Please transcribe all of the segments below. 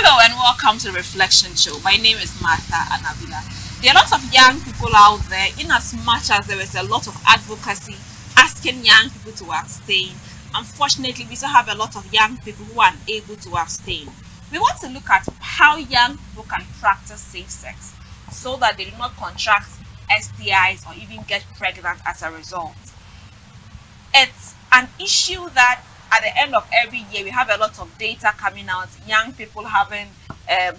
Hello and welcome to the Reflection Show. My name is Martha Anabila. There are lots of young people out there, in as much as there is a lot of advocacy asking young people to abstain. Unfortunately, we still have a lot of young people who are unable to abstain. We want to look at how young people can practice safe sex so that they do not contract STIs or even get pregnant as a result. It's an issue that at the end of every year we have a lot of data coming out, young people having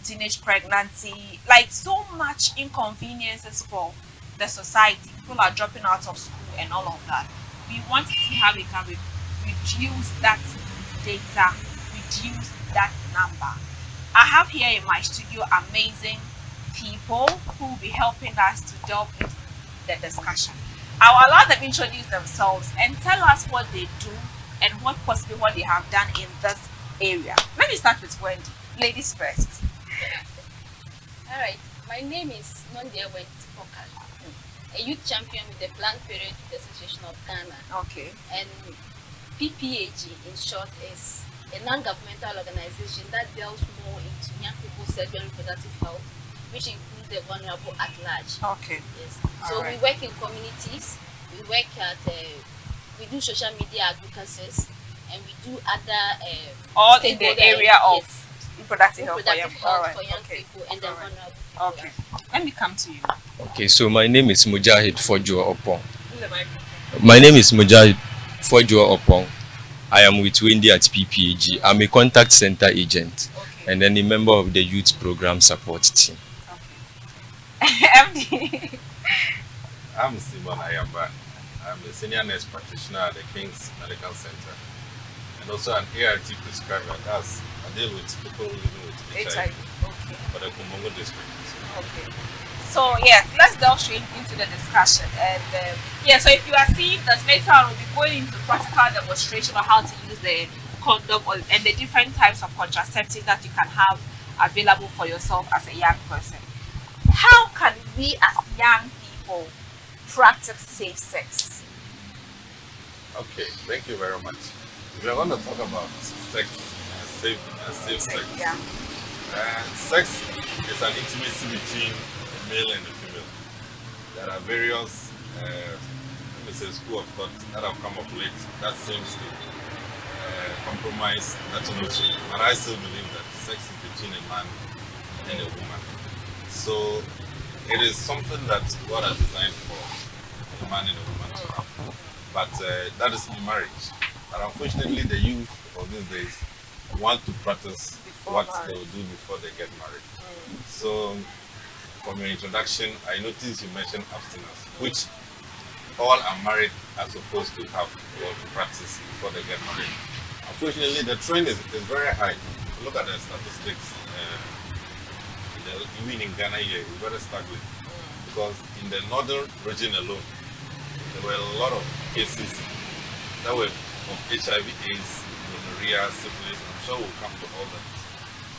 teenage pregnancy, like so much inconveniences for the society. People are dropping out of school and all of that. We want to see how we can reduce that data, reduce that number. I have here in my studio amazing people who will be helping us to delve into the discussion. I'll allow them to introduce themselves and tell us what they do and what they have done in this area. Let me start with Wendy. Ladies first. All right. My name is Nondia Wendy Pokal, a youth champion with the Planned Parenthood Association of Ghana. Okay. And PPAG, in short, is a non-governmental organization that delves more into young people's sexual and reproductive health, which includes the vulnerable at large. Okay. Yes. So we work in communities. We work at we do social media advocacies, and we do other all in the area of reproductive health for young people and the vulnerable people. Okay. Let me come to you. Okay, so my name is Mujahid Fojo Opong. My name is Mujahid Fojo Opong. I am with Wendy at PPAG. I'm a contact center agent and then a member of the youth program support team. Okay. MD. I'm Simon Ayamba. I'm a senior nurse practitioner at the King's Medical Center and also an ART prescriber. That's I deal with people living with HIV. Okay. For the Kumongo district. Okay. So yes, let's delve straight into the discussion. And so if you are seeing this later on, we'll be going into practical demonstration of how to use the condom and the different types of contraceptives that you can have available for yourself as a young person. How can we as young people practice safe sex? Okay, thank you very much. We are going to talk about sex and safe sex. Yeah. Sex is an intimacy between a male and a female. There are various school of thought that have come up late that seems to compromise that notion. But I still believe that sex is between a man and a woman. So it is something that God has designed for a man and a woman to have. But that is in marriage. But unfortunately, the youth of these days want to practice what they will do before they get married. So, from your introduction, I noticed you mentioned abstinence, which all are married are supposed to have or to practice before they get married. Unfortunately, the trend is very high. Look at the statistics. Even in Ghana here, we better start with, because in the northern region alone, there were a lot of cases that were of HIV/AIDS, gonorrhea, syphilis. I'm sure we'll come to all that.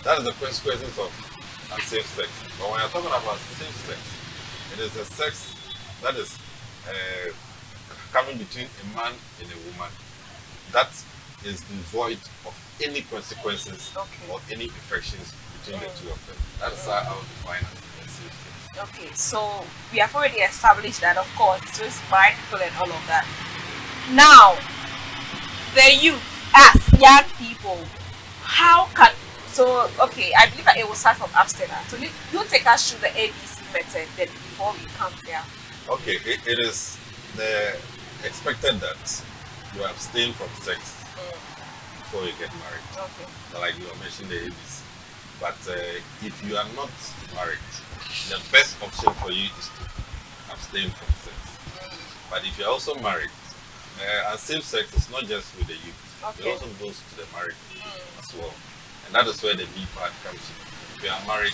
That is the consequences of unsafe sex. But when you're talking about safe sex, it is a sex that is coming between a man and a woman that is devoid of any consequences or any infections between the two of them. That is how I would define it as safe sex. Okay, so we have already established that, of course, it's married people and all of that. Now, the youth, as young people, how can I believe that it will start from abstinence. So you take us through the ABC method then before we come there. Okay, it is expected that you abstain from sex before you get married. Okay. Like you mentioned the ABC. But if you are not married, the best option for you is to abstain from sex. But if you are also married, and safe sex is not just with the youth. It also goes to the married as well. And that is where the B part comes in. If you are married,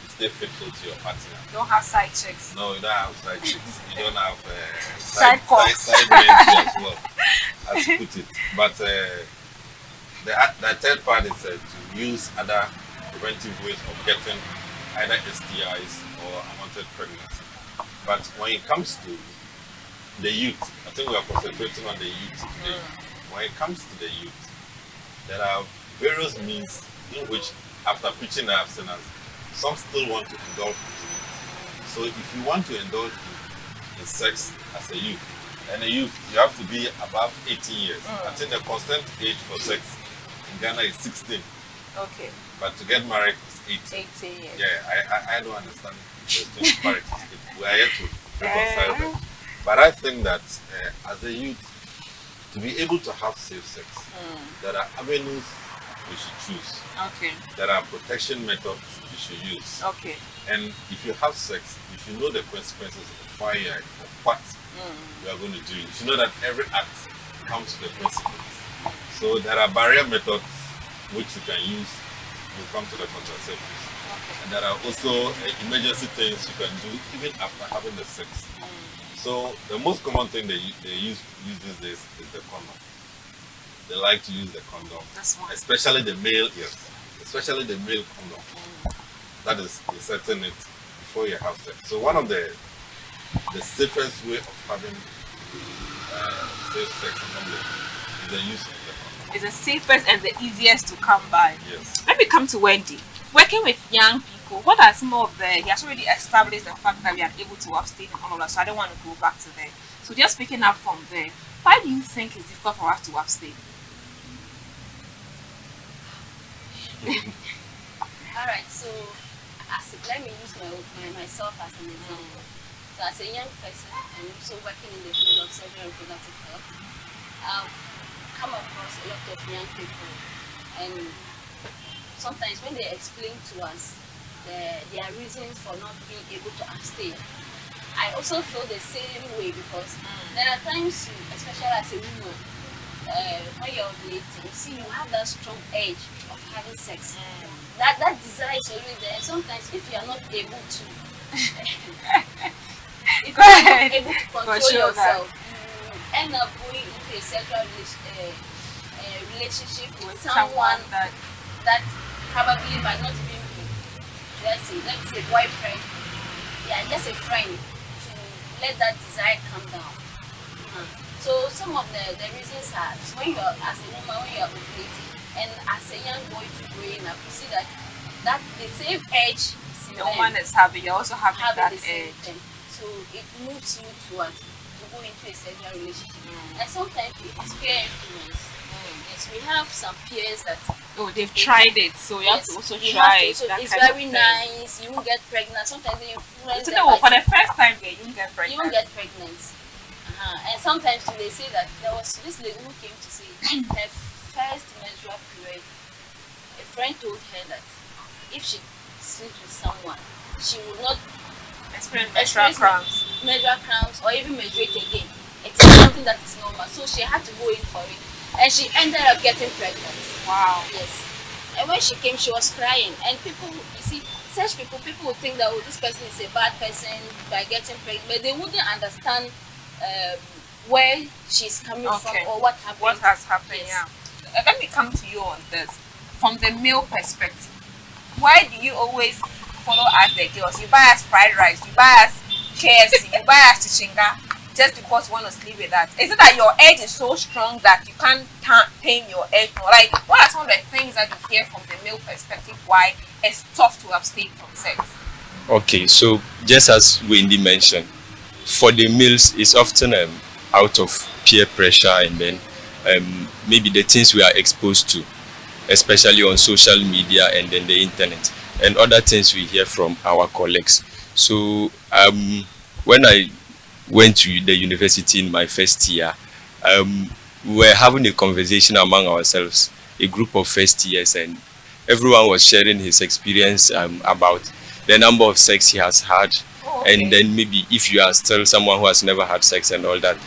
you stay faithful to your partner. You don't have side chicks. No, you don't have side chicks. You don't have side men as well, as you put it. But the third part is to use other preventive ways of getting either STIs or unwanted pregnancy. But when it comes to the youth, I think we are concentrating on the youth today. When it comes to the youth, there are various means in which after preaching the abstinence, some still want to indulge in it. So if you want to indulge in sex as a youth, and a youth, you have to be above 18 years. I think the consent age for sex in Ghana is 16. Okay. But to get married is 18. 18 years. Yeah, I don't understand the marriage. We are yet to reconcile them. But I think that as a youth, to be able to have safe sex, there are avenues you should choose. Okay. There are protection methods you should use. Okay. And if you have sex, you should know the consequences of what you are going to do. You should know that every act comes with the consequences. So there are barrier methods which you can use to come to the contraceptives. Okay. And there are also emergency things you can do even after having the sex. So the most common thing they use these days is the condom. They like to use the condom, especially the male ears, especially the male condom. That is inserting it before you have sex. So one of the safest way of having safe sex is the use of the condom. It's the safest and the easiest to come by. Yes. Let me come to Wendy. Working with young people, what are some of the, he has already established the fact that we are able to abstain and all of that, so I don't want to go back to there. So just picking up from there, why do you think it's difficult for us to abstain? Alright, so let me use myself as an example. So as a young person, and also working in the field of sexual and reproductive health, I've come across a lot of young people, and sometimes when they explain to us their reasons for not being able to abstain, I also feel the same way, because there are times, especially as a woman, when you're ovulating, you see you have that strong urge of having sex. That desire is always there. And sometimes if you are not able to if you are not able to control yourself, you end up going into a sexual relationship with someone that probably might not even be, let's say boyfriend, just a friend, to let that desire come down. So some of the reasons are, when you're as a woman, when you're ovulating, and as a young boy to growing up, you see that the same urge the woman is having, you're also having that the same urge. thing. So it moves you towards to go into a sexual relationship. And sometimes it's peer influence. Yes, we have some peers that they've tried it, so you have to also try it. So it's very nice. You won't get pregnant. Sometimes they influence. So no, for the first time, you won't get pregnant. You won't get pregnant. And sometimes they say that there was this lady who came to say her first menstrual period, a friend told her that if she sleeps with someone, she will not experience menstrual cramps or even menstruate again. It's something that is normal. So she had to go in for it, and she ended up getting pregnant. Wow. Yes. And when she came, she was crying. And people, you see, such people would think that, oh, this person is a bad person by getting pregnant, but they wouldn't understand where she's coming from or what happened. What has happened? Yes. Yeah. Let me come to you on this from the male perspective. Why do you always follow us the girls? You buy us fried rice, you buy us KFC, you buy us chichinga, just because you want to sleep with that? Is it that your edge is so strong that you can't tame your edge? Like, what are some of the things that you hear from the male perspective why it's tough to abstain from sex? Okay, so just as Wendy mentioned, for the males, it's often out of peer pressure, and then maybe the things we are exposed to, especially on social media and then the internet, and other things we hear from our colleagues. So when I went to the university in my first year, we were having a conversation among ourselves, a group of first years, and everyone was sharing his experience about the number of sex he has had. And then maybe if you are still someone who has never had sex and all that,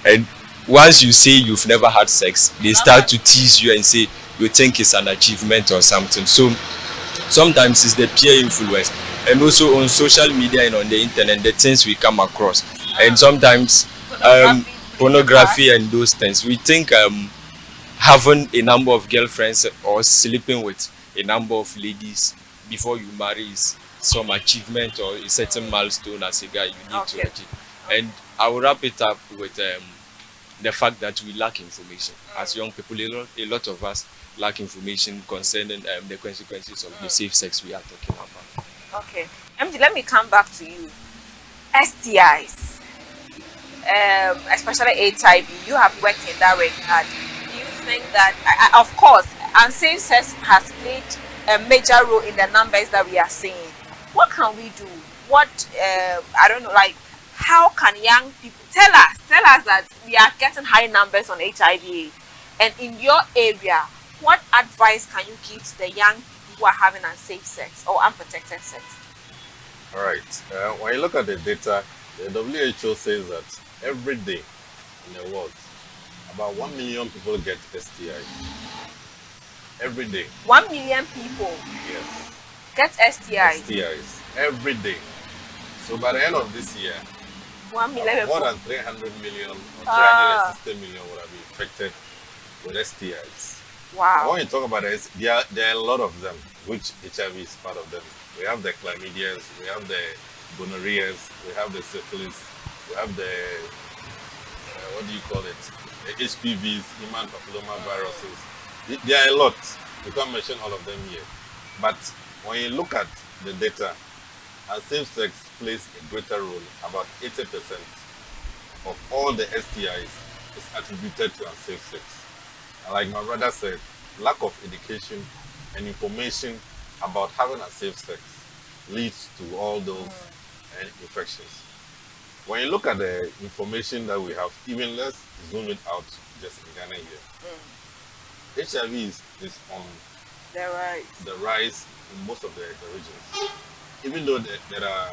and once you say you've never had sex, they start to tease you and say you think it's an achievement or something. So sometimes it's the peer influence, and also on social media and on the internet, the things we come across, and sometimes pornography and those things. We think having a number of girlfriends or sleeping with a number of ladies before you marry is some achievement or a certain milestone as a guy you need to achieve. And I will wrap it up with the fact that we lack information. As young people, a lot of us lack information concerning the consequences of the safe sex we are talking about. Okay. MD, let me come back to you. STIs, especially HIV, you have worked in that regard. Do you think that, of course, unsafe sex has played a major role in the numbers that we are seeing? What can we do? What, I don't know, like, how can young people tell us that we are getting high numbers on HIV, and in your area, what advice can you give to the young people who are having unsafe sex or unprotected sex? All right. When you look at the data, the WHO says that every day in the world, about 1 million people get STI. Every day. 1 million people Yes. get STIs. STIs. Every day. So by the end of this year, 1 million more people. than 300 million or 360 million would have been infected with STIs. Wow. When you talk about this, there are a lot of them, which HIV is part of them. We have the chlamydias, we have the gonorrheas, we have the syphilis, we have the, what do you call it? The HPVs, human papilloma viruses. There are a lot. You can't mention all of them here. But when you look at the data, unsafe sex plays a greater role. About 80% of all the STIs is attributed to unsafe sex. And like my brother said, lack of education and information about having unsafe sex leads to all those infections. When you look at the information that we have, even let's zoom it out just in Ghana here. HIV is on the rise in most of the regions. Even though there are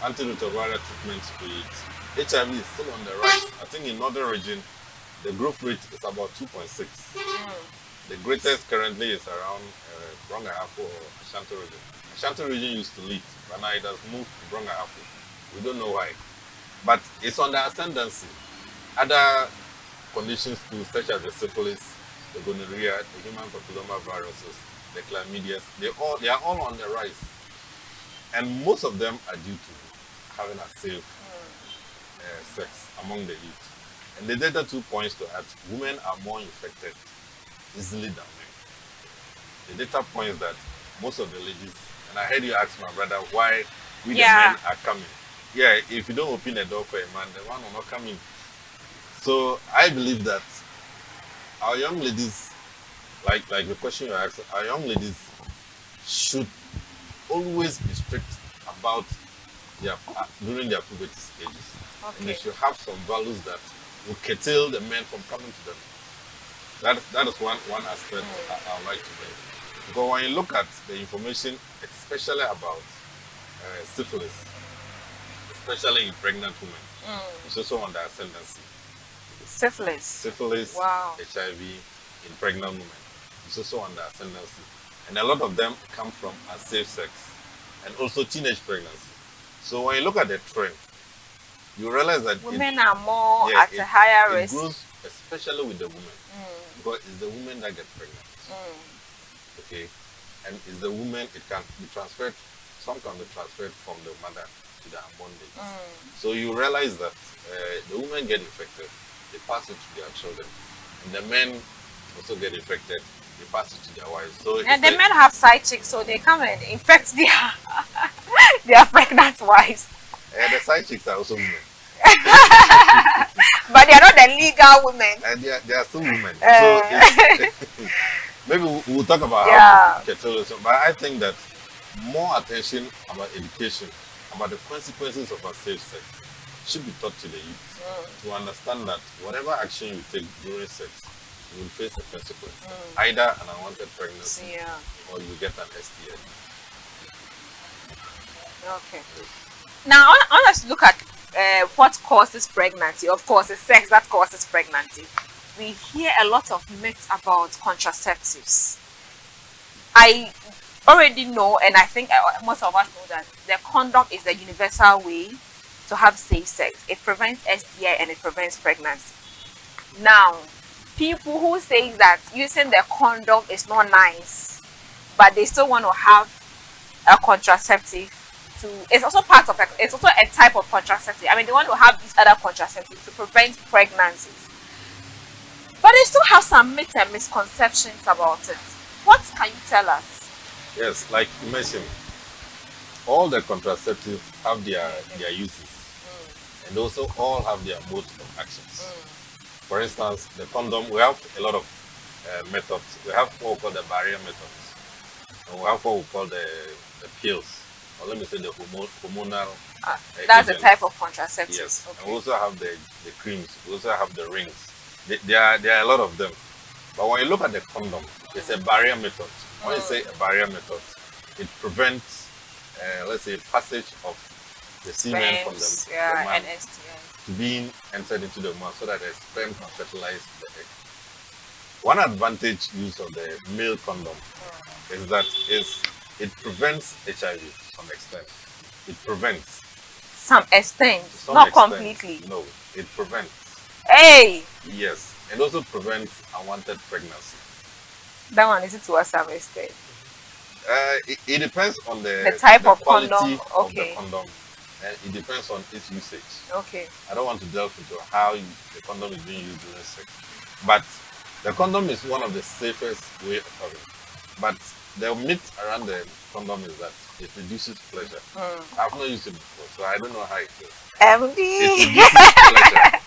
antiretroviral treatments to it, HIV is still on the rise. I think in northern region, the growth rate is about 2.6. The greatest currently is around Brongahafo or Ashanti region. Ashanti region used to lead, but now it has moved to Brongahafo. We don't know why. But it's on the ascendancy. Other conditions too, such as the syphilis, the gonorrhea, the human papilloma viruses, the chlamydias, they are all on the rise. And most of them are due to having a safe sex among the youth. And the data too points to that women are more infected easily than men. The data points that most of the ladies, and I heard you ask my brother why we the men are coming. Yeah, if you don't open the door for a man, the man will not come in. So I believe that our young ladies, like the question you asked, our young ladies should always be strict about during their puberty stages. Okay. And they should have some values that will curtail the men from coming to them. That is one aspect I would like to bring. Because when you look at the information, especially about syphilis, especially in pregnant women, it's also on the ascendancy. Syphilis, wow. HIV in pregnant women, it's also on the ascendancy. And a lot of them come from unsafe sex and also teenage pregnancy. So when you look at the trend, you realize that women are more at a higher risk. It grows especially with the women, because it's the women that get pregnant. Okay, and it's the women, it can be transferred, some can be transferred from the mother to the unborn baby. So you realize that the women get infected, they pass it to their children, and the men also get infected, they pass it to their wives. So and the men have side chicks, so they come and infect their pregnant wives. The side chicks are also women. But they are not the legal women. And they are still women. So maybe we'll talk about how to curtail this. But I think that more attention about education, about the consequences of unsafe sex, should be taught to the youth to understand that whatever action you take during sex, you will face a consequence. Either an unwanted pregnancy or you get an STI. Okay. Now, I want us to look at what causes pregnancy. Of course, it's sex that causes pregnancy. We hear a lot of myths about contraceptives. I already know, and I think most of us know, that the condom is the universal way to have safe sex. It prevents STI and it prevents pregnancy. Now, people who say that using the condom is not nice, but they still want to have a contraceptive. It's also part of it's also a type of contraceptive. I mean, they want to have these other contraceptives to prevent pregnancies. But they still have some myths and misconceptions about it. What can you tell us? Yes, like you mentioned, all the contraceptives have their uses, and also all have their modes of actions. For instance, the condom, we have a lot of methods. We have what we call the barrier methods, and we have what we call the pills, or let me say the hormonal. That's a agents. type of contraceptive. Yes, Okay. and we also have the creams. We also have the rings. There are a lot of them. But when you look at the condom, it's a barrier method. When you say a barrier method, it prevents, let's say, passage of the semen from Sperms, the yeah, man and STI. to being entered into the woman so that the sperm can fertilize the egg. One advantage use of the male condom is that it prevents HIV to some extent. It prevents. Some extent, To some not extent, completely. No, it prevents. Hey, Yes, it also prevents unwanted pregnancy. that one is it to a some extent. It depends on The type of quality condom, of okay. the condom. It depends on its usage. Okay. I don't want to delve into how the condom is being used during sex, but the condom is one of the safest way of having. But the myth around the condom is that it reduces pleasure. I've not used it before, so I don't know how it feels. MD. It reduces pleasure.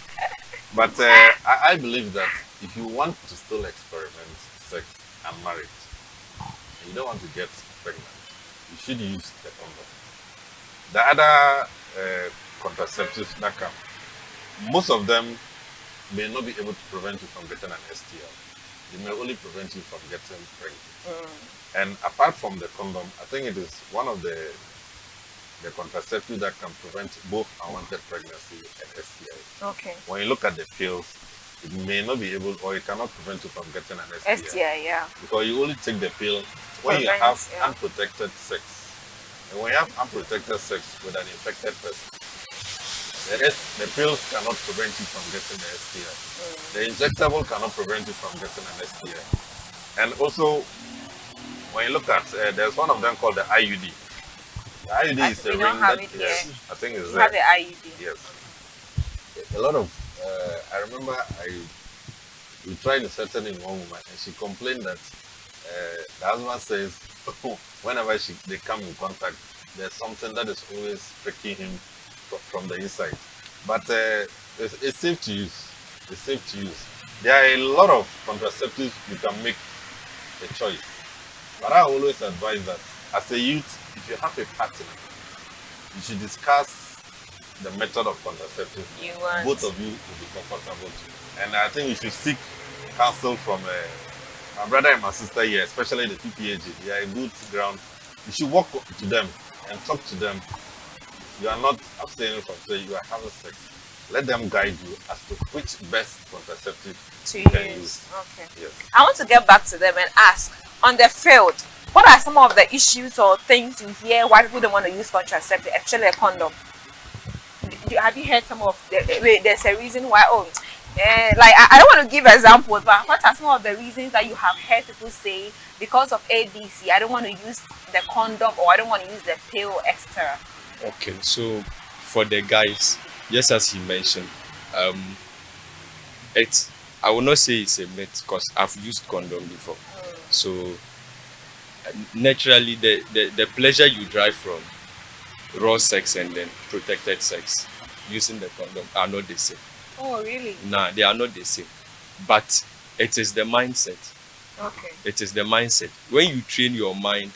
But I believe that if you want to still experiment sex and marriage, and you don't want to get pregnant, you should use the condom. The other contraceptives that come, most of them may not be able to prevent you from getting an STI. They may only prevent you from getting pregnant. And apart from the condom, I think it is one of the contraceptives that can prevent both unwanted pregnancy and STI. Okay. When you look at the pills, it may not be able, or it cannot prevent you from getting an STI. STI, yeah. Because you only take the pill when you Prevents, have yeah. unprotected sex. And when you have unprotected sex with an infected person, the pills cannot prevent you from getting the STI. The injectable cannot prevent you from getting an STI. And also, when you look at, there's one of them called the IUD. The IUD is a We ring don't have that, it yes, here. I think it's You there. have the IUD. Yes. A lot of, I remember we tried inserting in one woman and she complained that the husband says whenever they come in contact, there's something that is always pricking him from the inside. But it's safe to use. It's safe to use. There are a lot of contraceptives you can make a choice. But I always advise that as a youth, if you have a partner, you should discuss the method of contraceptive. You want. Both of you will be comfortable to. And I think you should seek counsel from my brother and my sister here, especially the PPAG. They are a good ground. You should walk to them and talk to them. You are not abstaining from sex, you are having sex. Let them guide you as to which best contraceptive To you can use. use. Okay. Yes. I want to get back to them and ask, on the field, what are some of the issues or things you hear why people don't want to use contraceptive, especially a condom? Have you heard some of there's a reason why? Like I don't want to give examples, but what are some of the reasons that you have heard people say because of ABC, I don't want to use the condom or I don't want to use the pill, etc. Okay, so for the guys, just as he mentioned, it's I will not say it's a myth because I've used condom before. So naturally, the pleasure you derive from raw sex and then protected sex using the condom are not the same. Oh, really? Nah, they are not the same. But it is the mindset. Okay. It is the mindset. When you train your mind,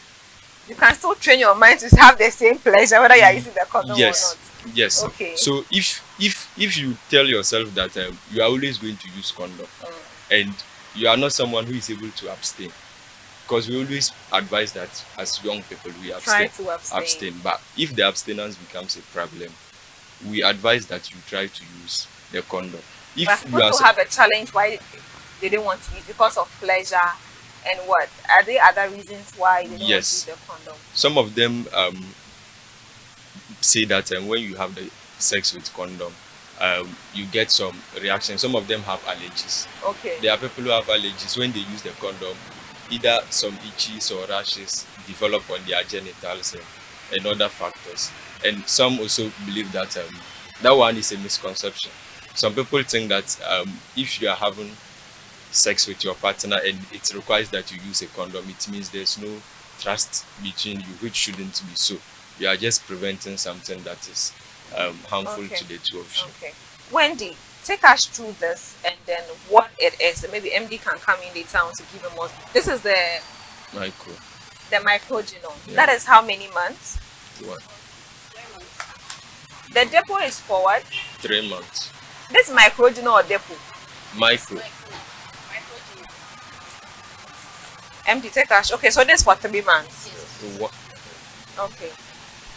You can still train your mind to have the same pleasure whether you are using the condom yes, or not. yes. Okay. So if you tell yourself that you are always going to use condom and you are not someone who is able to abstain, because we always advise that as young people we Try abstain, to abstain. But if the abstinence becomes a problem, we advise that you try to use the condom. If But you people are still have a challenge why they don't want to use because of pleasure and what? Are there other reasons why they don't Yes. want to use the condom? some of them say that when you have the sex with condom, you get some reaction. Some of them have allergies. Okay. There are people who have allergies when they use the condom. Either some itches or rashes develop on their genitals and other factors. And some also believe that that one is a misconception. Some people think that if you are having sex with your partner and it requires that you use a condom, it means there's no trust between you, which shouldn't be so. You are just preventing something that is harmful Okay. to the two of you. Okay. Wendy, take us through this and then what it is. Maybe MD can come in later on to give us. This is the Micro. microgenome. Yeah. That is how many months? What? 3 months. The depot is forward. 3 months. This microgenome or depot? Micro. Microgenome. MD, take us. Okay, so this for 3 months. Yes. What? Okay.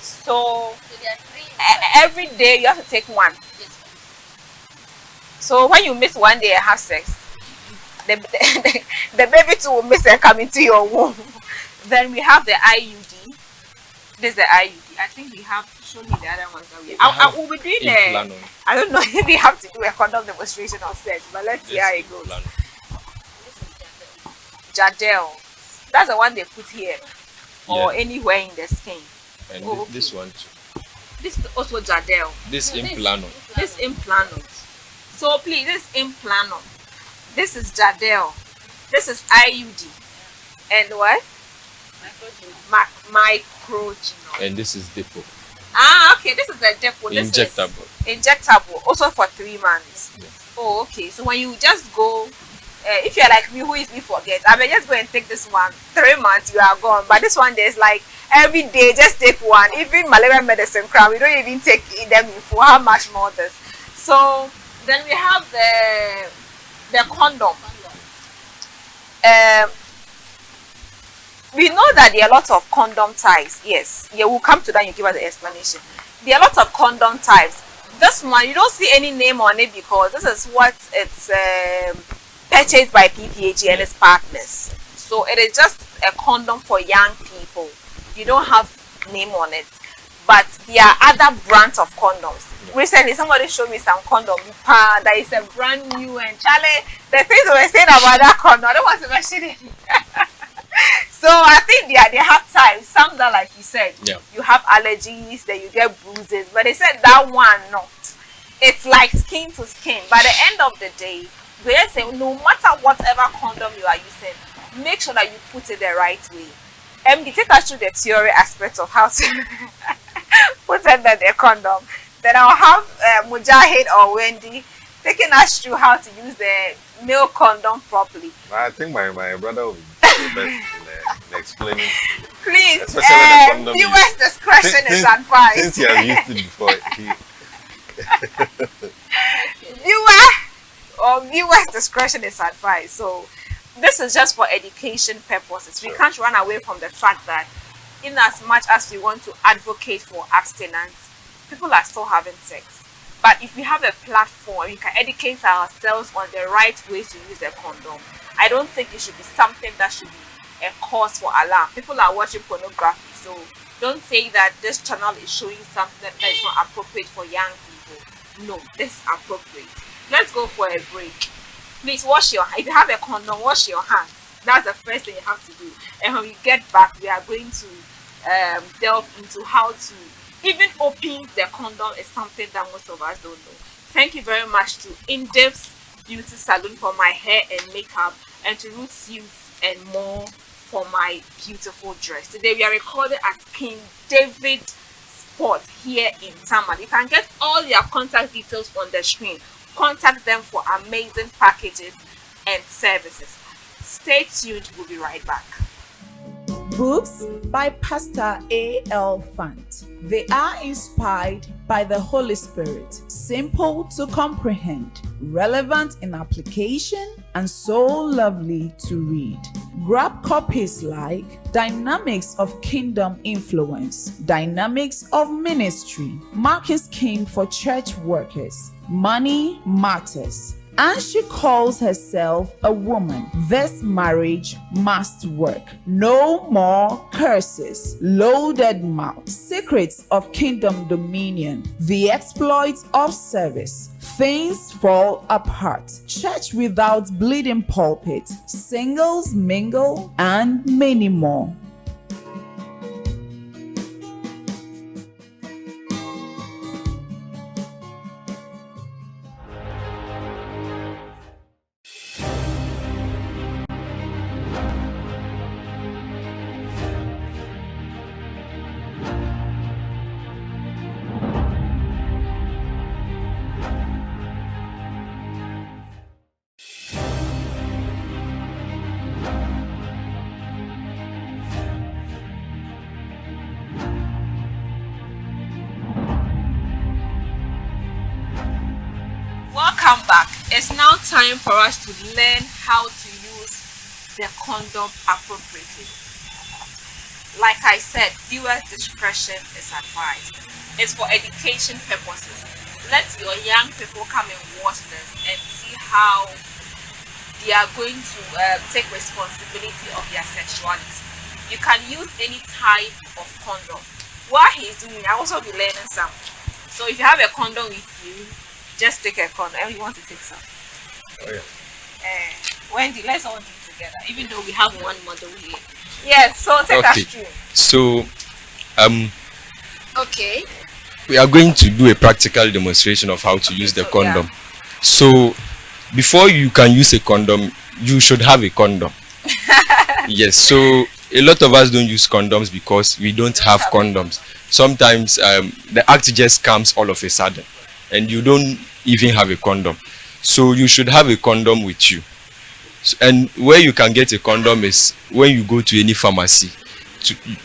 So So there are 3. every day you have to take one. Yes. So when you miss one day and have sex, the baby too will miss and come into your womb. Then we have the IUD. This is the IUD. I think we have. Show me the other ones that we. I will be doing a. Implanon. I don't know if we have to do a condom demonstration or sex, but let's see how it goes. Implanon. This is Jadel. That's the one they put here or Yeah. anywhere in the skin. And Oh, this okay. one too. This is also Jadel. This No, implanon. This implanon. So please, this implanon. This is Jadel. This is IUD. And what? Microgenome. Microgenome. And this is depot. Ah, okay. This is the depot. This Injectable. is injectable. Also for 3 months. Yeah. Oh, okay. So when you just go, if you're like me, who easily forget, I mean, just go and take this one. 3 months, you are gone. But this one, there's like every day, just take one. Even malaria medicine crown, we don't even take them in for how much more this. So then we have the condom. We know that there are lots of condom types. Yes, yeah, we'll come to that and you give us the explanation. There are lots of condom types. This one, you don't see any name on it because this is what it's purchased by PPAG and its partners. So it is just a condom for young people. You don't have name on it. But there are other brands of condoms. Recently, somebody showed me some condom that is a brand new, and Charlie, the things we were saying about that condom, I don't want to mention it. So I think they have types. Some that, like you said, Yeah. you have allergies, then you get bruises. But they said that one not. It's like skin to skin. By the end of the day, we just say no matter whatever condom you are using, make sure that you put it the right way. MD, take us through the theory aspects of how to put under the condom. Then I'll have Mujahid or Wendy taking us through how to use the male condom properly. I think my brother will be the best in explaining. Please, Especially when the condom viewers' discretion is Since advised. he has used it before, Viewers' discretion is advised. So this is just for education purposes. We can't run away from the fact that in as much as we want to advocate for abstinence, people are still having sex. But if we have a platform, we can educate ourselves on the right ways to use a condom. I don't think it should be something that should be a cause for alarm. People are watching pornography, so don't say that this channel is showing something that is not appropriate for young people. No, this is appropriate. Let's go for a break. Please wash your hands. If you have a condom, wash your hands. That's the first thing you have to do. And when we get back, we are going to delve into how to even open the condom is something that most of us don't know. Thank you very much to In-Depth's Beauty Salon for my hair and makeup, and to Roots Youth and More for my beautiful dress. Today we are recording at King David Sport here in Tamale. You can get all their contact details on the screen. Contact them for amazing packages and services. Stay tuned, we'll be right back. Books by Pastor A.L. Fant. They are inspired by the Holy Spirit, simple to comprehend, relevant in application, and so lovely to read. Grab copies like Dynamics of Kingdom Influence, Dynamics of Ministry, Marking Scheme for Church Workers, Money Matters, and she calls herself a woman. This marriage must work. No more curses. Loaded mouth. Secrets of kingdom dominion. The exploits of service. Things fall apart. Church without bleeding pulpit. Singles mingle, and many more. welcome back. It's now time for us to learn how to use the condom appropriately. Like I said, viewer's discretion is advised. It's for education purposes. Let your young people come and watch this and see how they are going to take responsibility of their sexuality. You can use any type of condom. While he's doing, I also be learning some. So if you have a condom with you, just take a condom. You want to take some? Oh yeah. Wendy, let's all do it together. Even though we have one model here. Yes. So take us through. So, okay. we are going to do a practical demonstration of how to use the condom. Yeah. So, before you can use a condom, you should have a condom. Yes. So a lot of us don't use condoms because we don't have condoms. Sometimes the act just comes all of a sudden and you don't even have a condom. So you should have a condom with you. And where you can get a condom is when you go to any pharmacy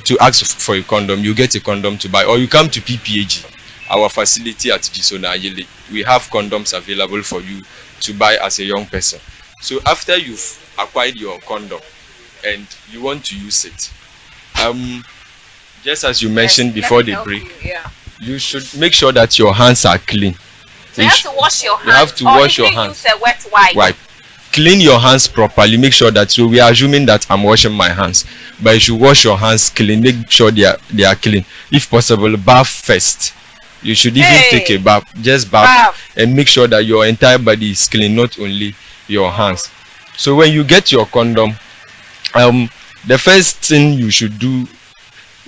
to ask for a condom. You get a condom to buy, or you come to PPAG, our facility at Gisona Ayele. We have condoms available for you to buy as a young person. So after you've acquired your condom and you want to use it, just as you mentioned before the break, you should make sure that your hands are clean. So you have to wash your hands. You have to wash your hands. Use a wet wipe. Clean your hands properly. Make sure that, so we are assuming that I'm washing my hands, but you should wash your hands clean. Make sure they are clean. If possible, bath first. You should even take a bath. Just bath and make sure that your entire body is clean, not only your hands. So when you get your condom, the first thing you should do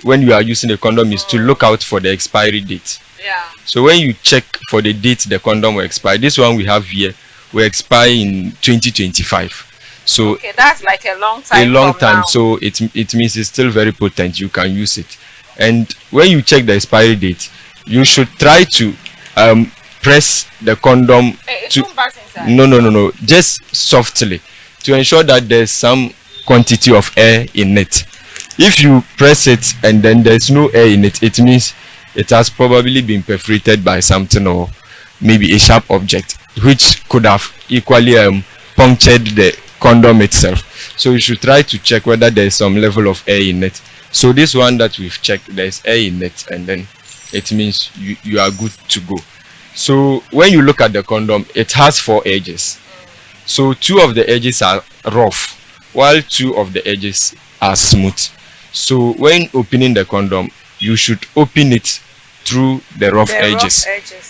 when you are using a condom is to look out for the expiry date. Yeah. So when you check for the date the condom will expire, this one we have here will expire in 2025. So okay, that's like a long time. A long time. Now. So it means it's still very potent. You can use it. And when you check the expiry date, you should try to press the condom. No. Just softly to ensure that there's some quantity of air in it. If you press it and then there's no air in it, it means it has probably been perforated by something, or maybe a sharp object which could have equally punctured the condom itself. So you should try to check whether there's some level of air in it. So this one that we've checked, there's air in it, and then it means you are good to go. So when you look at the condom, it has 4 edges. So 2 of the edges are rough, while 2 of the edges are smooth. So when opening the condom, you should open it through the rough edges.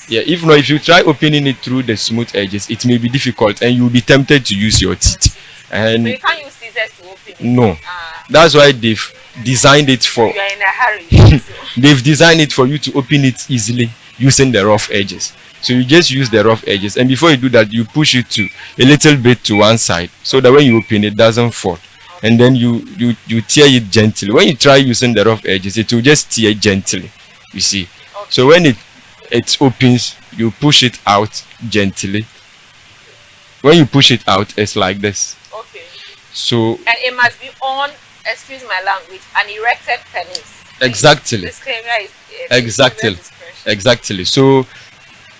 Yeah, if you try opening it through the smooth edges, it may be difficult and you'll be tempted to use your teeth. And so you can't use scissors to open it. No. That's why they've designed it for you are in a hurry. So. They've designed it for you to open it easily using the rough edges. So you just use the rough edges, and before you do that, you push it to a little bit to one side so that when you open it doesn't fall. And then you tear it gently. When you try using the rough edges, it will just tear gently. You see. Okay. So when it opens, you push it out gently. When you push it out, it's like this. Okay. So and it must be on, excuse my language, an erected penis. Exactly. Disclaimer is exactly. So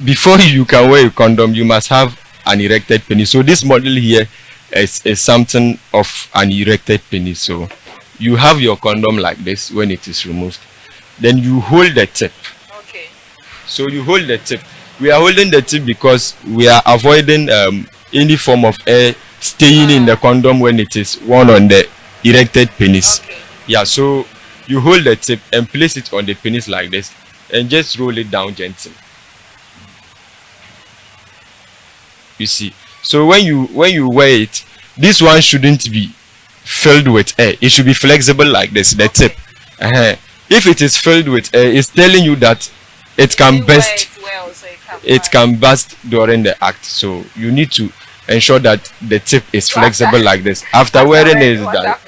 before you can wear a condom, you must have an erected penis. So this model here is something of an erected penis. So you have your condom like this when it is removed. Then you hold the tip. Okay. So you hold the tip. We are holding the tip because we are avoiding any form of air staying in the condom when it is worn on the erected penis. Okay. Yeah, so you hold the tip and place it on the penis like this and just roll it down gently. You see. So when you wear it, this one shouldn't be filled with air. It should be flexible like this, the tip. If it is filled with air, it's telling you that it can burst. It can burst during the act. So you need to ensure that the tip is flexible like this. After wearing it,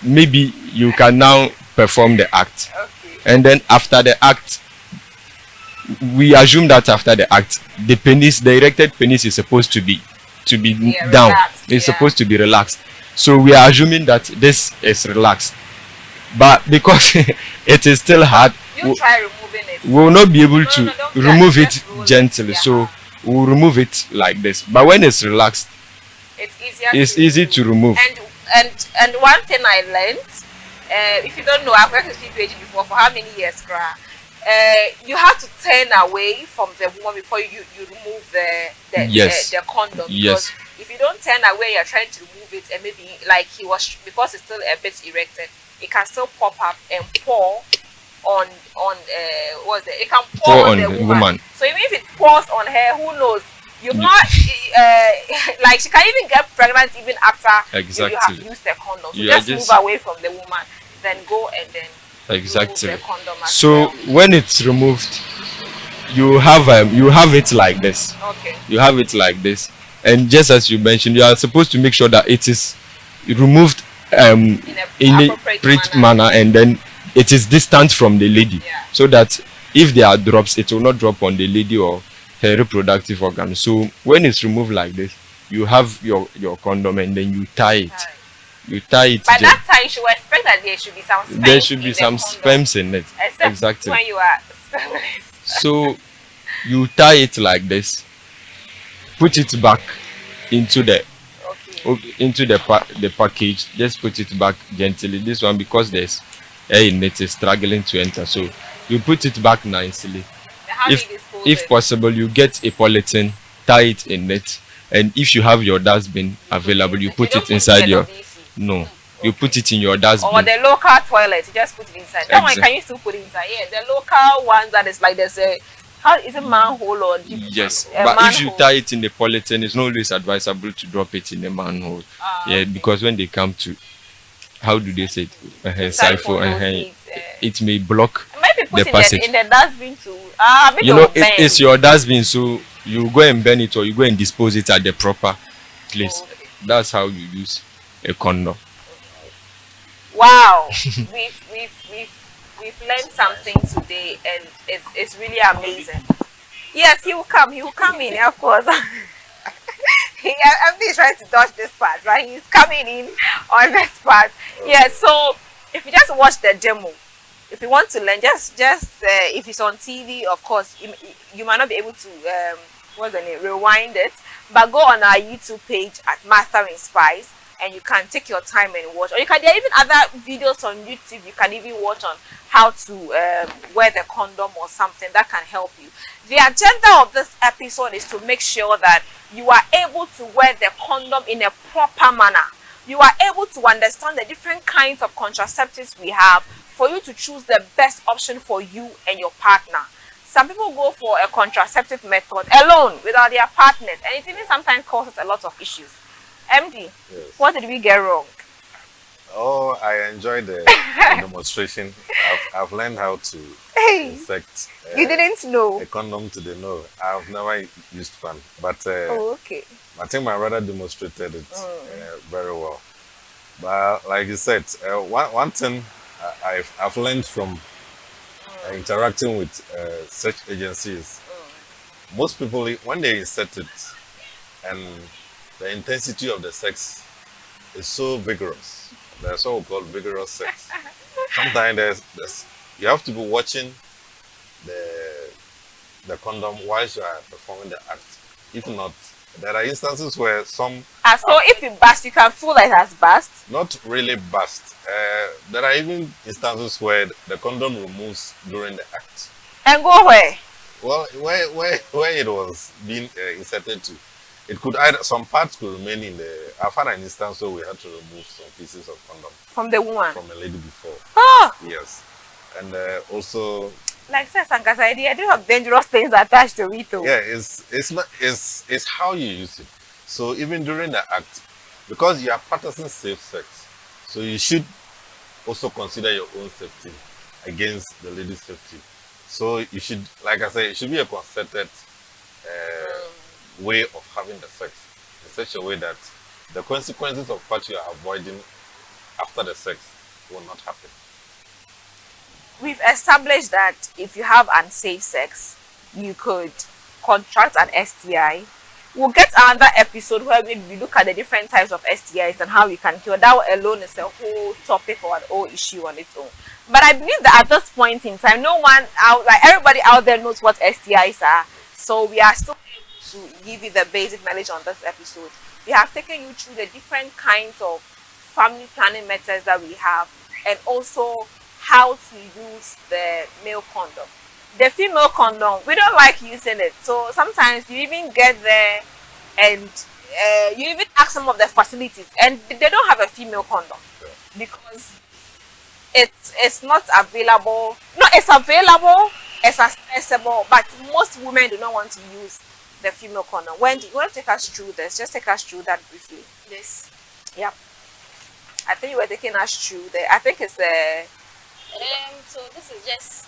maybe you can now perform the act. Okay. And then after the act, we assume that after the act, the erected penis is supposed to be down. Relaxed, it's supposed to be relaxed. So we are assuming that this is relaxed. But because it is still hard, you try removing it. we will not be able to remove it gently. Yeah. So we'll remove it like this. But when it's relaxed, It's easier. it's easy to remove. And one thing I learned, if you don't know, I've worked with PPAG before for how many years, you have to turn away from the woman before you remove Yes. the condom. Yes. Because if you don't turn away, you're trying to remove it, and maybe like he was, because it's still a bit erected, it can still pop up and pour on what's it? It can pour on the woman. So even if it pours on her, who knows? You've not like she can even get pregnant even after you have used the condom. So just move away from the woman, then go and then exactly. remove the condom as So well. when it's removed, you have it like this. Okay. You have it like this, and just as you mentioned, you are supposed to make sure that it is removed in a appropriate manner, and then it is distant from the lady, so that if there are drops, it will not drop on the lady or her reproductive organ. So when it's removed like this, you have your condom, and then you tie it. You tie it. By that time, you should expect that there should be some sperms. There should be some sperms in it. Except exactly. when you are spermless. So you tie it like this. Put it back into the the package. Just put it back gently. This one, because there's air in it, is struggling to enter. So you put it back nicely. If possible, you get a polythene, tie it in it, and if you have your dustbin available, you put it inside your. No, you put it in your dustbin. Or the local toilet, you just put it inside. That one can you still put it inside? Yeah, the local one that is like there's a, how is it, manhole or deep? Yes, but manhole. If you tie it in the polythene, it's not always advisable to drop it in the manhole. Yeah, because when they come to, how do they say it? Siphon, it may block the passage. In the dustbin too. You know, it's your dustbin, so you go and burn it or you go and dispose it at the proper place. That's how you use a condom. Wow, we've learned something today, and it's really amazing. Yes, he will come in, of course. I'm trying to dodge this part, right? He's coming in on this part. Yeah, so if you just watch the demo, if you want to learn, just if it's on TV, of course, you might not be able to rewind it, but go on our YouTube page at Master in Spice, and you can take your time and watch. Or you can, there are even other videos on YouTube you can even watch on how to wear the condom or something that can help you. The agenda of this episode is to make sure that you are able to wear the condom in a proper manner. You are able to understand the different kinds of contraceptives we have for you to choose the best option for you and your partner. Some people go for a contraceptive method alone without their partners, and it even sometimes causes a lot of issues. MD, yes. What did we get wrong? Oh, I enjoyed the demonstration. I've learned how to insert. You didn't know? A condom to the nose. I've never used one, but okay. I think my brother demonstrated it very well. But like you said, one thing I've learned from interacting with such agencies, most people, when they insert it, and the intensity of the sex is so vigorous. There's so called vigorous sex. Sometimes you have to be watching the condom whilst you are performing the act. If not, there are instances where some. So if you burst, you can feel like it has burst. Not really burst. There are even instances where the condom removes during the act. And go where? Well, where it was being inserted to. It could either, some parts could remain in the. I've had an instance where we had to remove some pieces of condom from the woman, from a lady before. Oh, yes, and also. Like says Sanka's idea, I do have dangerous things attached to it too. Yeah, it's how you use it. So even during the act, because you are practicing safe sex, so you should also consider your own safety against the lady's safety. So you should, like I said, it should be a concerted way of having the sex in such a way that the consequences of what you are avoiding after the sex will not happen. We've established that if you have unsafe sex, you could contract an STI. We'll get another episode where maybe we look at the different types of STIs and how we can cure. That alone is a whole topic or an whole issue on its own. But I believe that at this point in time, no one out, like everybody out there knows what STIs are. So we are still to give you the basic knowledge on this episode. We have taken you through the different kinds of family planning methods that we have, and also how to use the male condom. The female condom, we don't like using it, so sometimes you even get there and you even ask some of the facilities and they don't have a female condom because it's not available. No, it's available, it's accessible, but most women do not want to use the female condom. Wendy, you want to take us through this? Just take us through that briefly. This. Yep. I think you were taking us through there. I think it's a so this is just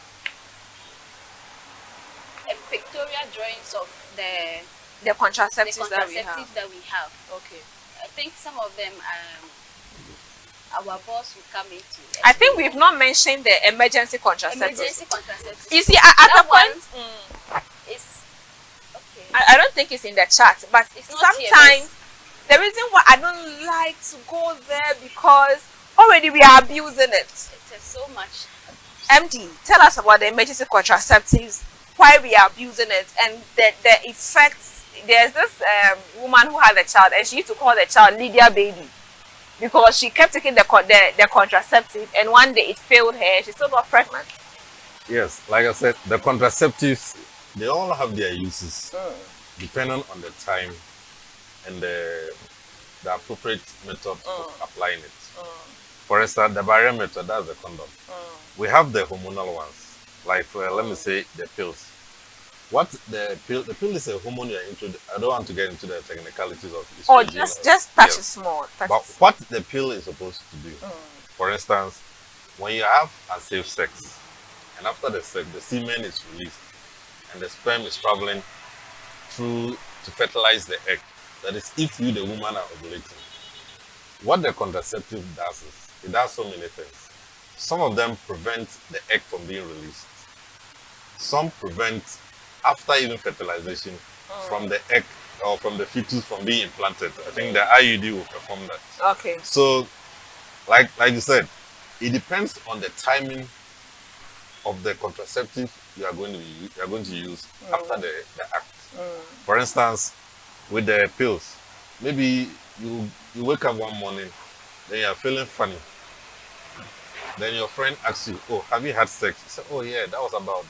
a pictorial drawings of the contraceptives, that we have. Okay. I think some of them our boss will come into. I think we've not mentioned the emergency contraceptives. Emergency contraceptives. You see, at the point, it's okay. I don't think it's in the chat, but It's not sometimes the reason why I don't like to go there because already we are abusing it. It is so much. MD, tell us about the emergency contraceptives, why we are abusing it, and the effects. There's this woman who had a child, and she used to call the child Lydia Baby because she kept taking the contraceptive, and one day it failed her, and she still got pregnant. Yes, like I said, the contraceptives, they all have their uses, depending on the time and the appropriate method of applying it. For instance, the barrier method, that's the condom. We have the hormonal ones, like let me say the pills. What the pill is a hormone you're into. I don't want to get into the technicalities of it. Oh, just touch it small. But what the pill is supposed to do, for instance, when you have unsafe sex, and after the sex, the semen is released, and the sperm is traveling through to fertilize the egg. That is, if you, the woman, are ovulating. What the contraceptive does is, it does so many things. Some of them prevent the egg from being released. Some prevent, after even fertilization, from the egg or from the fetus from being implanted. I think the IUD will perform that. Okay. So, like you said, it depends on the timing of the contraceptive you are going to use after the act. For instance, with the pills, maybe you wake up one morning, then you are feeling funny. Then your friend asks you, "Oh, have you had sex?" You say, "Oh yeah, that was about,"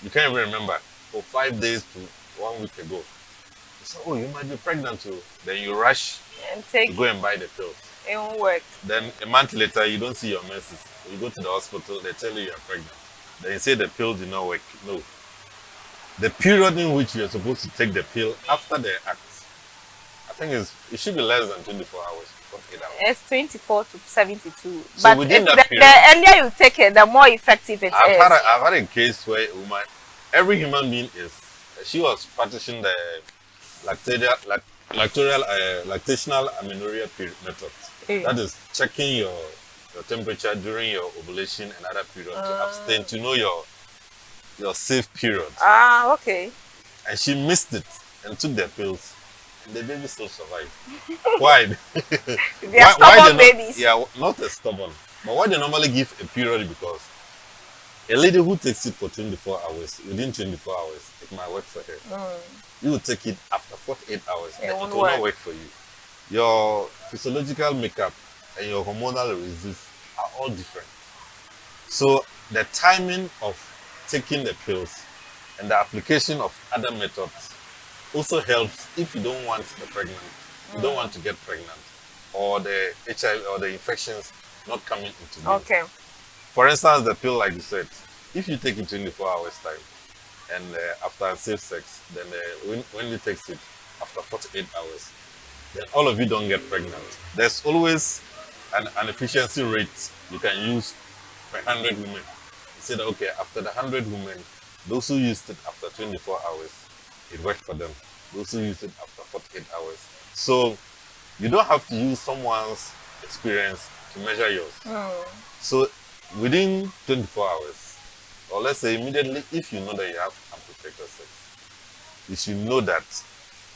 you can't even remember, "for 5 days to 1 week ago." You say, "Oh, you might be pregnant too." Then you rush And to take go and buy the pills. it won't work. Then a month later, you don't see your menses. You go to the hospital, they tell you you are pregnant. Then you say the pill did not work. No. The period in which you are supposed to take the pill after the act, I think it should be less than 24 hours. 48 hours. It's 24 to 72. So but within it's that the period, earlier you take it, the more effective it is. I've had a case where a woman, every human being she was practicing the lactational amenorrhea method. That is checking your temperature during your ovulation and other period to abstain, to know your safe period. Ah, okay. And she missed it and took the pills. And the baby still survived. Why? They are stubborn babies. Yeah, not a stubborn. But why they normally give a period, because a lady who takes it for 24 hours, within 24 hours, it might work for her. You will take it after 48 hours, It it won't will work. not work for you. Your physiological makeup and your hormonal releases are all different. So the timing of taking the pills and the application of other methods also helps if you don't want the pregnant, you don't want to get pregnant, or the HIV or the infections not coming into being. Okay. For instance, the pill, like you said, if you take it 24 hours time and after safe sex, then when you take it after 48 hours, then all of you don't get pregnant. There's always an efficiency rate you can use per 100 women. You say that, okay, after the 100 women, those who used it after 24 hours, it worked for them. Those who used it after 48 hours. So you don't have to use someone's experience to measure yours. So within 24 hours, or let's say immediately, if you know that you have unprotected sex, you should know that,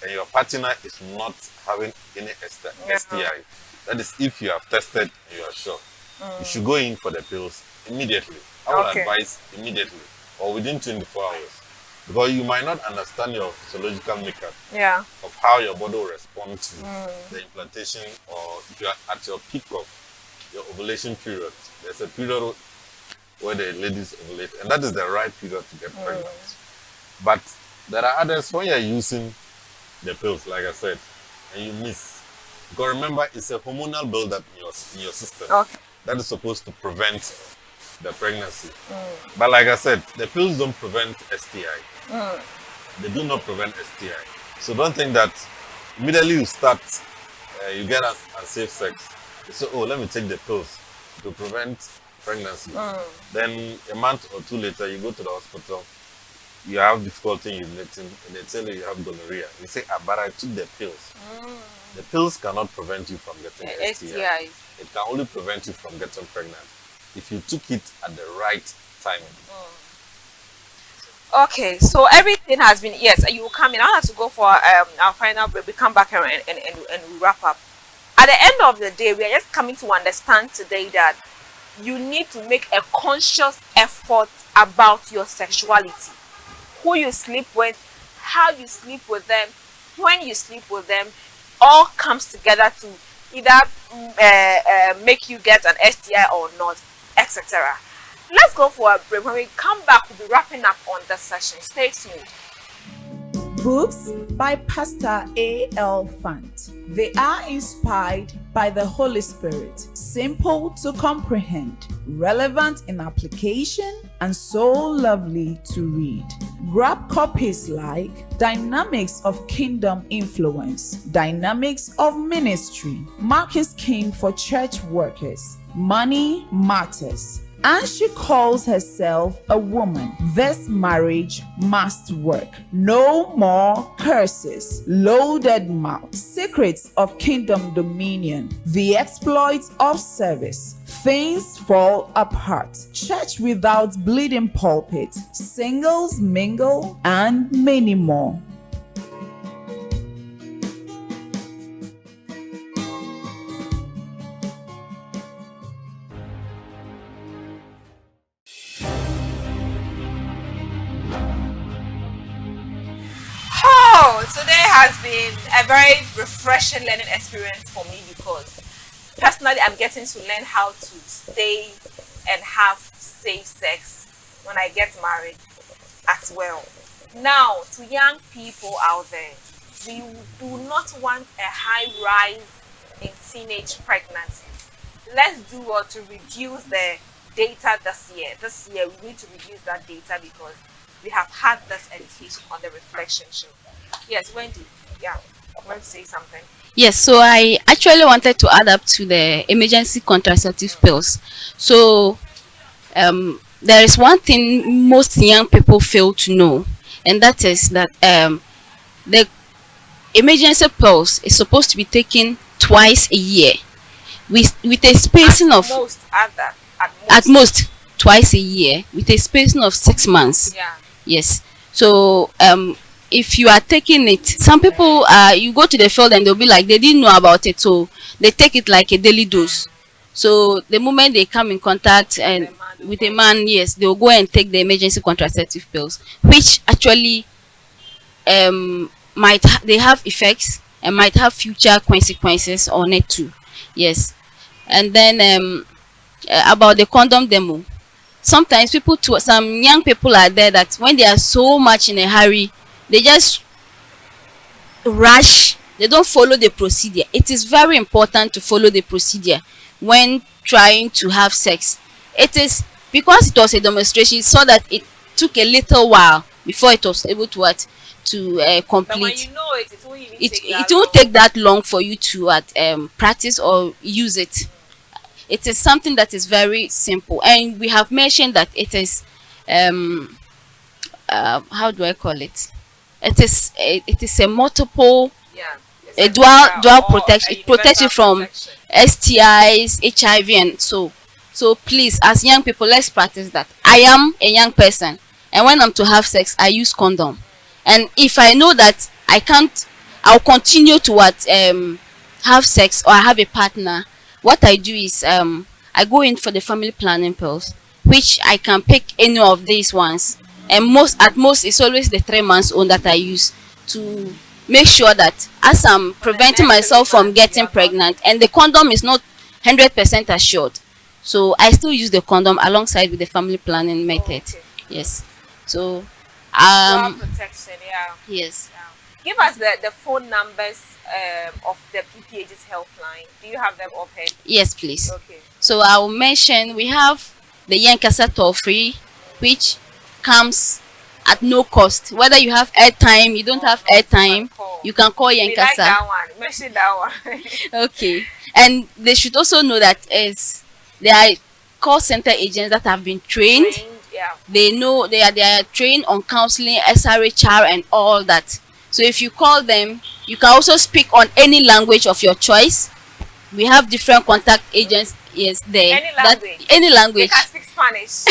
and your partner is not having any STI. That is, if you have tested and you are sure, you should go in for the pills immediately. I would advise immediately or within 24 hours. because you might not understand your physiological makeup Yeah. of how your body will respond to the implantation, or if you are at your peak of your ovulation period. There's a period where the ladies ovulate, and that is the right period to get pregnant. But there are others when you're using the pills, like I said, and you miss. Because remember, it's a hormonal buildup in your system Okay. that is supposed to prevent the pregnancy. But like I said, the pills don't prevent STI. They do not prevent STI. So don't think that immediately you start, you get unsafe sex. You say, oh, let me take the pills to prevent pregnancy. Then a month or two later, you go to the hospital, you have difficulty in urinating, and they tell you have gonorrhea. You say, ah, but I took the pills. The pills cannot prevent you from getting STI. STIs. It can only prevent you from getting pregnant if you took it at the right timing. Okay, so everything has been, yes, you will come in. I want to go for our final break. We come back and we wrap up. At the end of the day, we are just coming to understand today that you need to make a conscious effort about your sexuality. Who you sleep with, how you sleep with them, when you sleep with them, all comes together to either make you get an STI or not, etc. Let's go for a break. When we come back, we'll be wrapping up on the session. Stay tuned. Books by Pastor A.L. Fant. They are inspired by the Holy Spirit, simple to comprehend, relevant in application, and so lovely to read. Grab copies like Dynamics of Kingdom Influence, Dynamics of Ministry, Mark is King for Church Workers, Money Matters, and she calls herself a woman. This marriage must work. No more curses. Loaded mouth. Secrets of kingdom dominion. The exploits of service. Things fall apart. Church without bleeding pulpit. Singles mingle, and many more. Today has been a very refreshing learning experience for me, because personally I'm getting to learn how to stay and have safe sex when I get married as well. Now, to young people out there, we do not want a high rise in teenage pregnancies. Let's do what to reduce the data this year. This year we need to reduce that data, because we have had this education on the reflection show. Yes, Wendy. Yeah, I want to say something. Yes, so I actually wanted to add up to the emergency contraceptive pills. So there is one thing most young people fail to know, and that is that the emergency pills is supposed to be taken twice a year, with a spacing of at most twice a year, with a spacing of 6 months. Yeah. Yes. So if you are taking it, some people you go to the field and they'll be like, they didn't know about it, so they take it like a daily dose. So the moment they come in contact and with a man, yes, they'll go and take the emergency contraceptive pills, which actually they have effects and might have future consequences on it too. Yes. And then about the condom demo, sometimes some young people are there that when they are so much in a hurry, they just rush. They don't follow the procedure. It is very important to follow the procedure when trying to have sex. It is because it was a demonstration, so that it took a little while before it was able to complete. But when you know it, it won't take that long for you to practice or use it. It is something that is very simple, and we have mentioned that it is how do I call it? It is a multiple, a dual protection. It protects you from STIs, HIV, and so please, as young people, let's practice that. I am a young person, and when I'm to have sex, I use condom. And if I know that I can't, I'll continue to have sex, or I have a partner, what I do is I go in for the family planning pills, which I can pick any of these ones and at most it's always the 3 months old that I use to make sure that as I'm preventing myself from getting pregnant, and the condom is not 100% assured, so I still use the condom alongside with the family planning method. Okay. Yes. So Protection, yeah. yes. Yeah. Give us the phone numbers of the PPAG's helpline. Do you have them offhand? Yes, please. Okay. So I will mention we have the Yankasa toll free, which comes at no cost. Whether you have airtime, you don't have airtime, you can call We like Yankasa. that one. Mention that one. Okay. And they should also know that there are call center agents that have been trained. Yeah. They know they are trained on counseling, SRHR and all that. So if you call them, you can also speak on any language of your choice. We have different contact agents there. Any language. Any They language. can speak Spanish.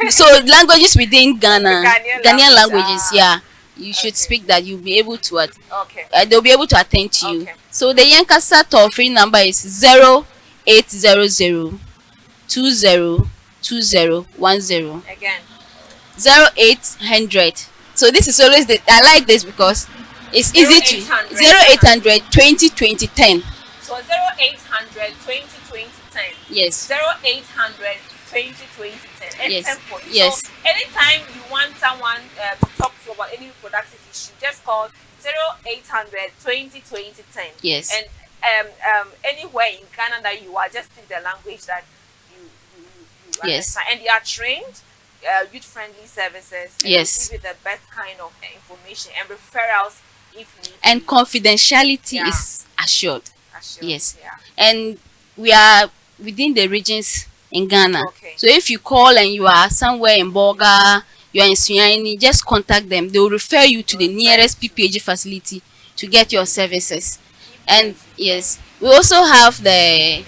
So languages within Ghana, Ghanaian languages, language, yeah. You should Okay. speak that. You'll be able to Okay. they'll be able to attend to you. Okay. So the Yankasa toll free number is 0800 202010. Again. 0800. So this is always I like this because it's easy to 0800 202010. So 0800 202010. Yes. 0800 202010. Yes. Simple. Yes. So anytime you want someone to talk to about any reproductive issue, just call 0800 202010. Yes. And anywhere in Ghana that you are, just speak the language that you Yes. understand. And they are trained. Youth-friendly services. And Yes. Give you the best kind of information and referrals if need. And confidentiality Yeah. is assured. Assured. Yes. Yeah. And we are within the regions in Ghana. Okay. So if you call and you are somewhere in Boga, you are in Sunyani, just contact them. They will refer you to the nearest PPAG facility to get your services. And yes, we also have the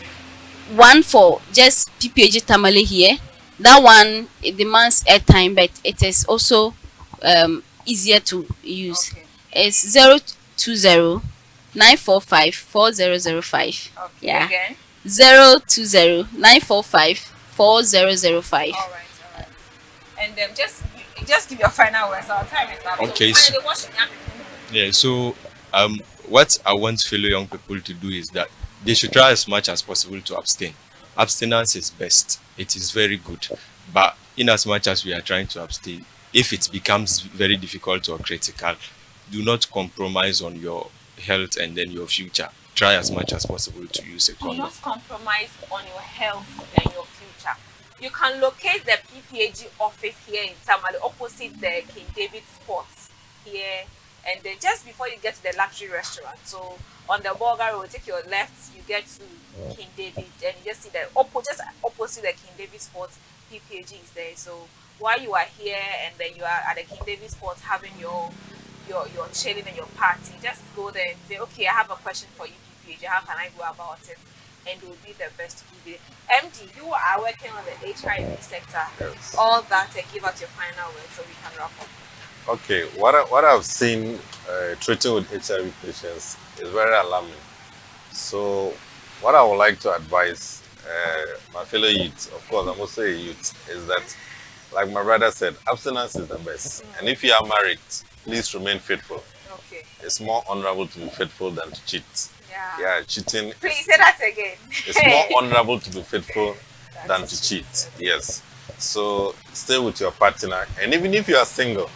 one for just PPAG Tamale here. That one, it demands airtime, but it is also easier to use. Okay. It's 020 945 4005. Okay. Yeah. Again. 020 945 4005. All right. And just give your final words. Our time is up. Okay, So, so- finally, what should young people do? Yeah, so what I want fellow young people to do is that they should try as much as possible to abstain. Abstinence is best. It is very good. But in as much as we are trying to abstain, if it becomes very difficult or critical, do not compromise on your health and then your future. Try as much as possible to use a Do condom. not compromise on your health and your future. You can locate the PPAG office here in Tamale, opposite the King David Sports here, and then just before you get to the luxury restaurant. So on the Bolga Road, take your left, you get to King David, and you just see the just opposite the King David Sports, PPAG is there. So while you are here and then you are at the King David Sports having your chilling and your party, just go there and say, okay, I have a question for you, PPAG. How can I go about it? And it will be the best to give it. MD, you are working on the HIV sector. Yes. All that, and give us your final word so we can wrap up. Okay, what I've seen treating with HIV patients is very alarming. So what I would like to advise my fellow youth, of course I'm also a youth, is that, like my brother said, abstinence is the best. And if you are married, please remain faithful. Okay. It's more honorable to be faithful than to cheat. Yeah. Yeah, cheating. Please say that again. It's more honorable to be faithful than to cheat. Yes. So stay with your partner, and even if you are single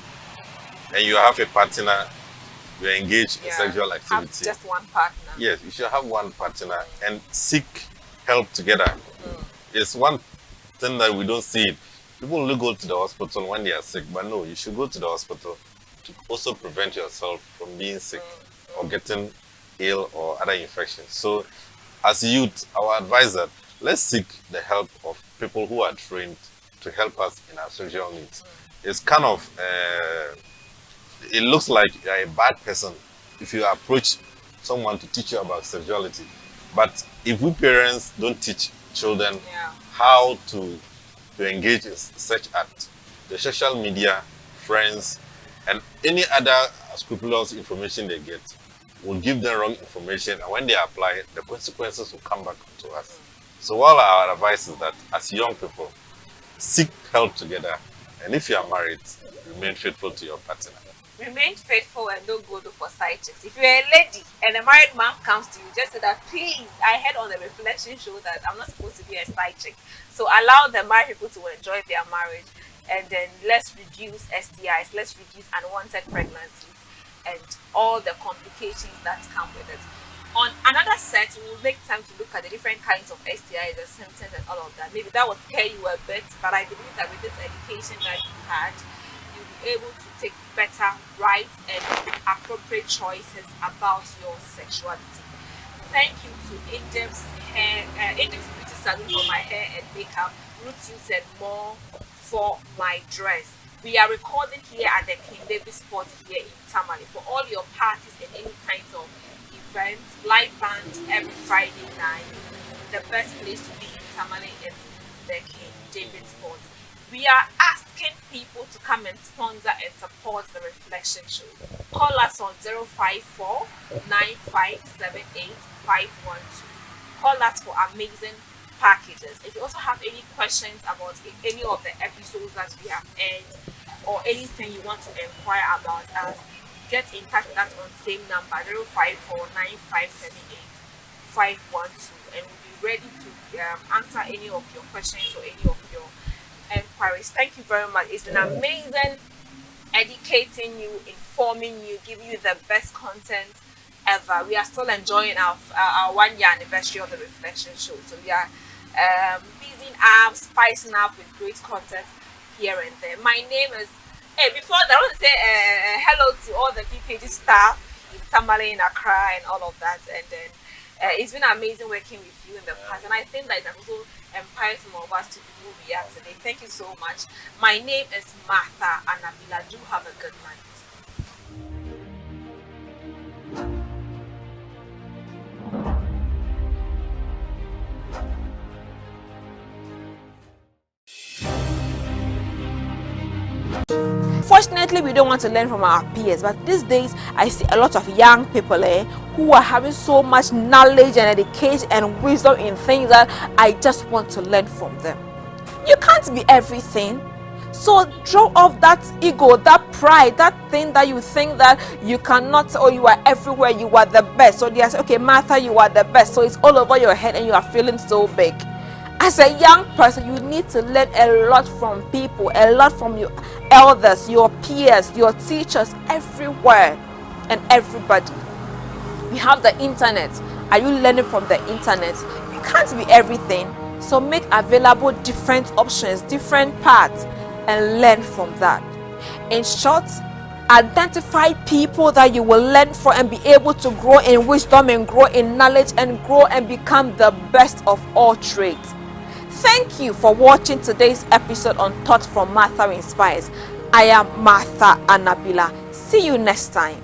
and you have a partner, you are engaged in sexual Have activity. just one partner. Yes, you should have one partner and seek help together. It's one thing that we don't see it. People only go to the hospital when they are sick, but no, you should go to the hospital to also prevent yourself from being sick or getting ill or other infections. So as youth, our advice that let's seek the help of people who are trained to help us in our sexual needs. It's kind of, it looks like you're a bad person if you approach someone to teach you about sexuality. But if we parents don't teach children how to engage in such act, the social media, friends, and any other scrupulous information they get will give them wrong information, and when they apply, the consequences will come back to us. So all our advice is that as young people, seek help together And if you are married, remain faithful to your partner. Remain faithful and don't go look for side chicks. If you're a lady and a married man comes to you, just say that, please, I heard on the reflection show that I'm not supposed to be a side chick. So allow the married people to enjoy their marriage, and then let's reduce STIs, let's reduce unwanted pregnancies and all the complications that come with it. On another set, we will make time to look at the different kinds of STIs, the symptoms and all of that. Maybe that will scare you a bit, but I believe that with this education that you had, you'll be able to take better, right and appropriate choices about your sexuality. Thank you to Angel's Beauty Salon for my hair and makeup, Roots Use and more for my dress. We are recording here at the King David Sport here in Tamale. For all your parties and any kinds of events, live band every Friday night. The best place to be in Tamale is the King David Sport. We are asking people to come and sponsor and support the Reflection Show. Call us on 054 9578 512. Call us for amazing packages. If you also have any questions about any of the episodes that we have aired or anything you want to inquire about us, get in touch with us on the same number 054 9578 512, and we'll be ready to answer any of your questions or any of your inquiries. Thank you very much. It's been amazing educating you, informing you, giving you the best content ever. We are still enjoying our 1 year anniversary of the Reflection Show, so we are busy up, spicing up with great content here and there. My name is before that, I want to say hello to all the PPG staff in Tamale, in Accra and all of that, and then it's been amazing working with you in the past, and I think that it has also inspired some of us to be who we are today. Thank you so much. My name is Martha Anabila. Do have a good night. Fortunately, we don't want to learn from our peers, but these days I see a lot of young people who are having so much knowledge and education and wisdom in things that I just want to learn from them. You can't be everything, so throw off that ego, that pride, that thing that you think that you cannot, or you are everywhere, you are the best. So they say, okay, Martha, you are the best, so it's all over your head and you are feeling so big. As a young person, you need to learn a lot from people, a lot from your elders, your peers, your teachers, everywhere and everybody. We have the internet. Are you learning from the internet? You can't be everything, so make available different options, different paths, and learn from that. In short, identify people that you will learn from and be able to grow in wisdom and grow in knowledge and grow and become the best of all trades. Thank you for watching today's episode on Thoughts from Martha Inspires. I am Martha Anabila. See you next time.